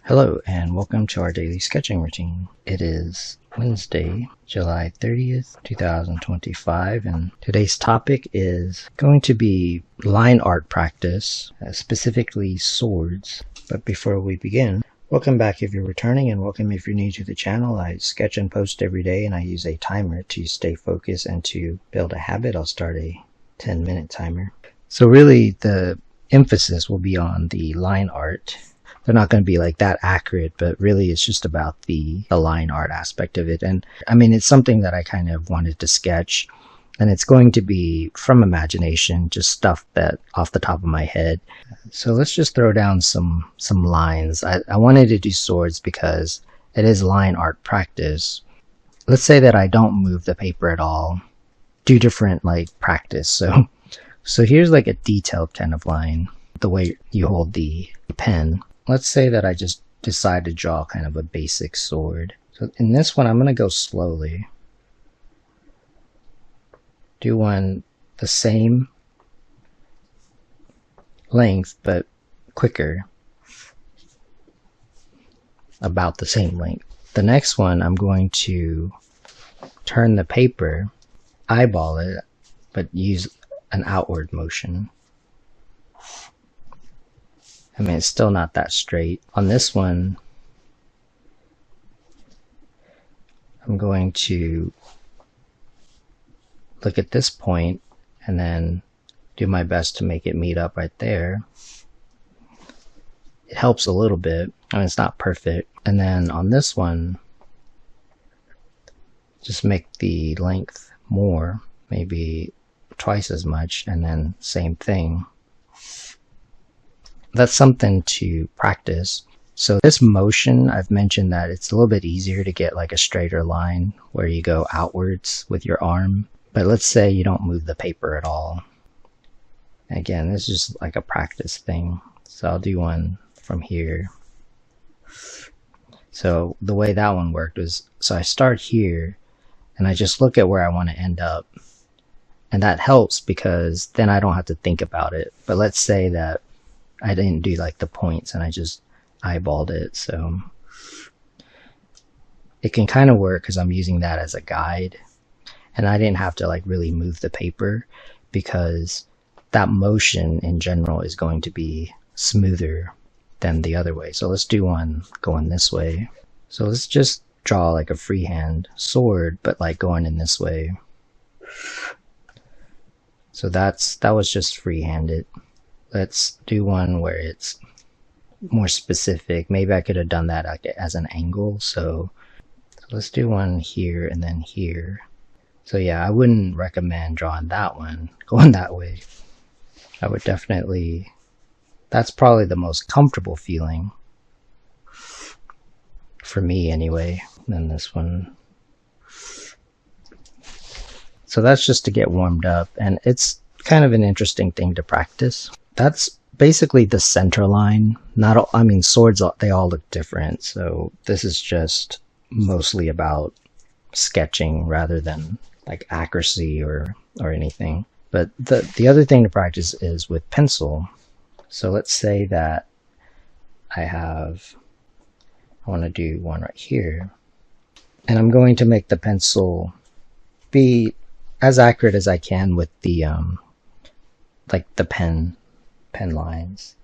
Hello and welcome to our daily sketching routine. It is Wednesday, July 30th, 2025, and today's topic is going to be line art practice, specifically swords. But before we begin, welcome back if you're returning and welcome if you're new to the channel. I sketch and post every day and I use a timer to stay focused and to build a habit. I'll start a 10-minute timer. So really the emphasis will be on the line art. They're not going to be like that accurate, but really it's just about the line art aspect of it. And I mean, it's something that I kind of wanted to sketch, and it's going to be from imagination, just stuff that off the top of my head. So let's just throw down some lines. I wanted to do swords because it is line art practice. Let's say that I don't move the paper at all, do different like practice. So here's like a detailed kind of line, the way you hold the pen. Let's say that I just decide to draw kind of a basic sword. So in this one, I'm going to go slowly. Do one the same length, but quicker. About the same length. The next one, I'm going to turn the paper, eyeball it, but use an outward motion. I mean, it's still not that straight. On this one, I'm going to look at this point and then do my best to make it meet up right there. It helps a little bit. I mean, it's not perfect. And then on this one, just make the length more, maybe twice as much, and then same thing. That's something to practice. So this motion, I've mentioned that it's a little bit easier to get like a straighter line where you go outwards with your arm. But let's say you don't move the paper at all. Again, this is just like a practice thing. So I'll do one from here. So the way that one worked was, so I start here and I just look at where I want to end up. And that helps because then I don't have to think about it. But let's say that I didn't do like the points and I just eyeballed it. So it can kind of work because I'm using that as a guide. And I didn't have to like really move the paper because that motion in general is going to be smoother than the other way. So let's do one going this way. So let's just draw like a freehand sword, but like going in this way. So that was just free-handed. Let's do one where it's more specific. Maybe I could have done that like as an angle. So let's do one here and then here. So yeah, I wouldn't recommend drawing that one, going that way. I would definitely, that's probably the most comfortable feeling for me anyway, than this one. So that's just to get warmed up, and it's kind of an interesting thing to practice. That's basically the center line. Not all, I mean, swords, they all look different. So this is just mostly about sketching rather than like accuracy or anything. But the other thing to practice is with pencil. So let's say that I want to do one right here. And I'm going to make the pencil be as accurate as I can with the like the pen lines.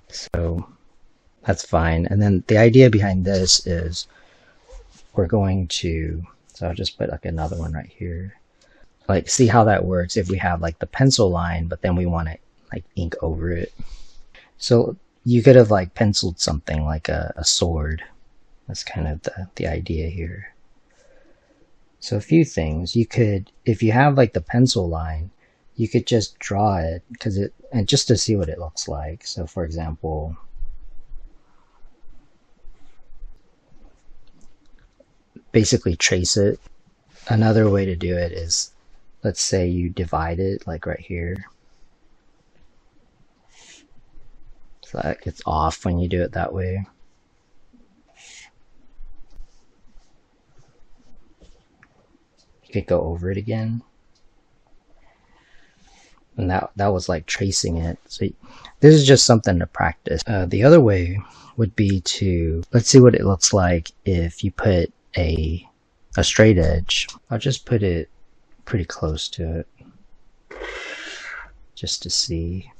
So that's fine. And then the idea behind this is we're going to, so I'll just put like another one right here. Like, see how that works if we have like the pencil line, but then we want to like ink over it. So you could have like penciled something like a sword. That's kind of the idea here. So a few things you could, if you have like the pencil line, you could just draw it and just to see what it looks like. So for example, basically trace it. Another way to do it is, let's say you divide it like right here. So that gets off when you do it that way. You could go over it again. And that was like tracing it. So this is just something to practice. The other way would be to, let's see what it looks like if you put a straight edge. I'll just put it pretty close to it just to see.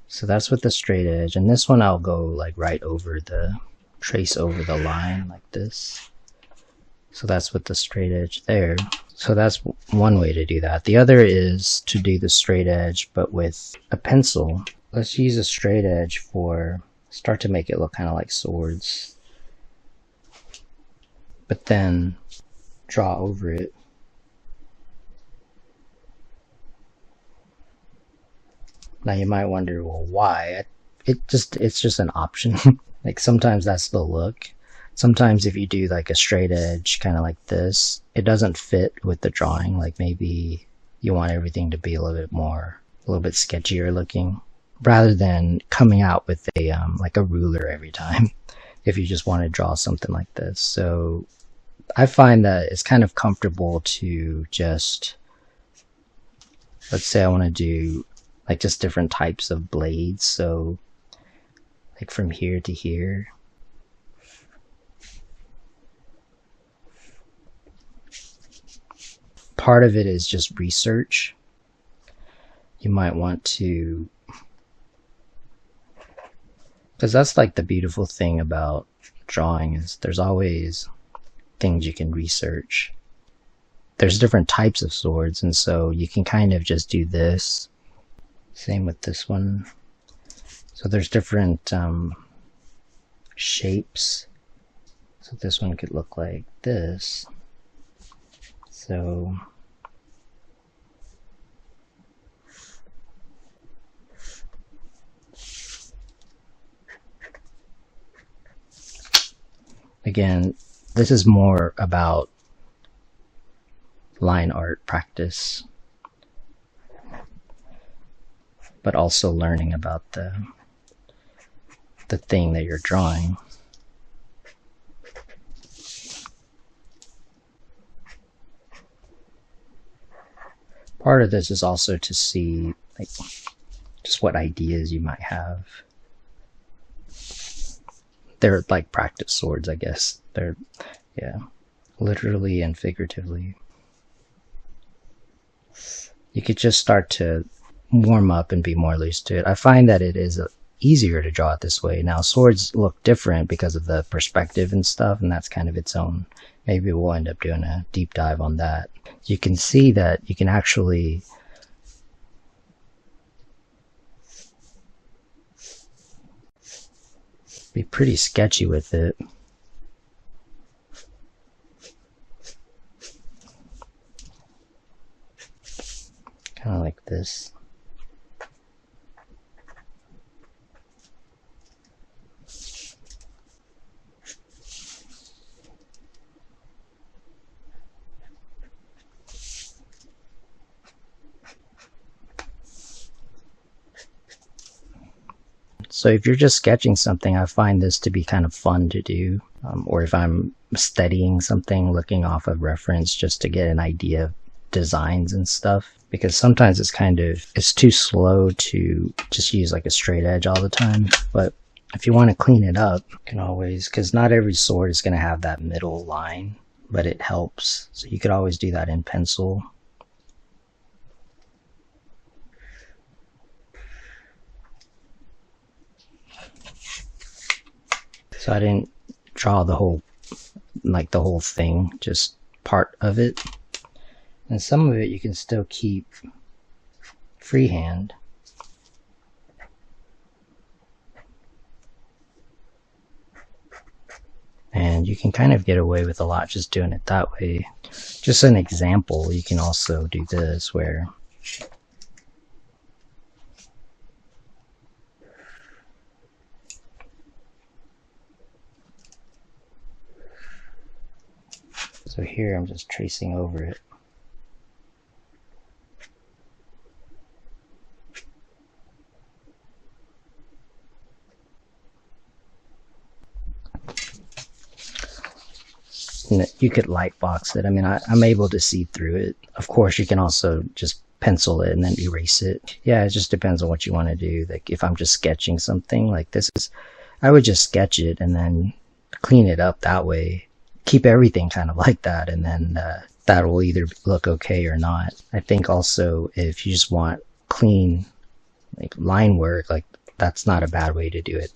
So that's with the straight edge, and this one I'll go like right over the, trace over the line like this. So that's with the straight edge there. So that's one way to do that. The other is to do the straight edge but with a pencil. Let's use a straight edge for, start to make it look kind of like swords, but then draw over it. Now you might wonder, well, why? It's just an option. Like sometimes that's the look. Sometimes if you do like a straight edge kind of like this, it doesn't fit with the drawing. Like maybe you want everything to be a little bit sketchier looking, rather than coming out with a like a ruler every time if you just want to draw something like this. So I find that it's kind of comfortable to just, let's say I want to do like just different types of blades. So like from here to here. Part of it is just research. You might want to, because that's like the beautiful thing about drawing, is there's always things you can research. There's different types of swords, and so you can kind of just do this. Same with this one. So there's different shapes. So this one could look like this. So again, this is more about line art practice, but also learning about the thing that you're drawing. Part of this is also to see like just what ideas you might have. They're like practice swords, I guess. They're, yeah, literally and figuratively. You could just start to warm up and be more used to it. I find that it is easier to draw it this way. Now swords look different because of the perspective and stuff, and that's kind of its own. Maybe we'll end up doing a deep dive on that. You can see that you can actually be pretty sketchy with it. Kind of like this. So if you're just sketching something, I find this to be kind of fun to do. Or if I'm studying something, looking off of reference just to get an idea of designs and stuff. Because sometimes it's too slow to just use like a straight edge all the time. But if you want to clean it up, you can always, because not every sword is going to have that middle line, but it helps. So you could always do that in pencil. So I didn't draw the whole thing, just part of it. And some of it you can still keep freehand. And you can kind of get away with a lot just doing it that way. Just an example, you can also do this where so here I'm just tracing over it. You could light box it. I mean, I'm able to see through it. Of course, you can also just pencil it and then erase it. Yeah, it just depends on what you want to do. Like if I'm just sketching something like this is, I would just sketch it and then clean it up that way. Keep everything kind of like that, and then that will either look okay or not. I think also if you just want clean like line work, like that's not a bad way to do it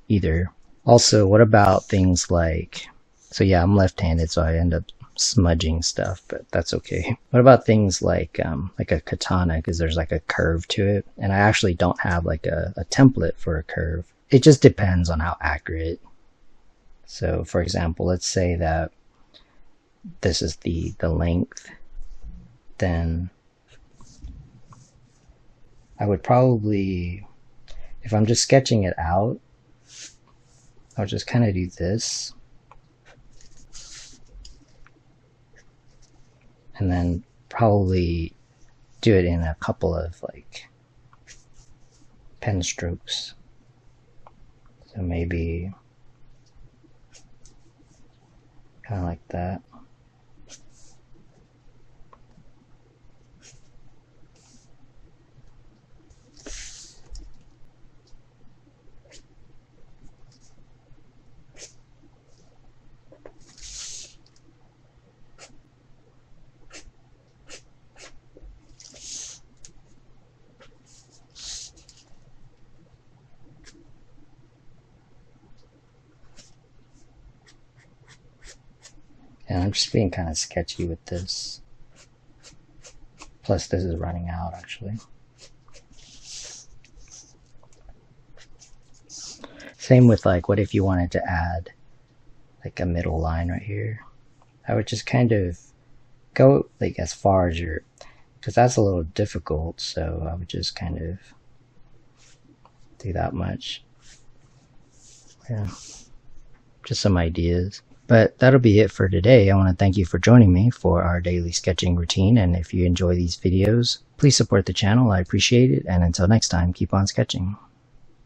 either. Also, what about things like, so yeah, I'm left-handed, so I end up smudging stuff, but that's okay. What about things like a katana, because there's like a curve to it, and I actually don't have like a template for a curve. It just depends on how accurate. So for example, let's say that this is the length, then I would probably, if I'm just sketching it out, I'll just kind of do this, and then probably do it in a couple of like pen strokes. So maybe kind of like that. And I'm just being kind of sketchy with this. Plus this is running out actually. Same with like, what if you wanted to add like a middle line right here? I would just kind of go like as far as your, because that's a little difficult, so I would just kind of do that much. Yeah, just some ideas. But that'll be it for today. I want to thank you for joining me for our daily sketching routine, and if you enjoy these videos, please support the channel. I appreciate it, and until next time, keep on sketching.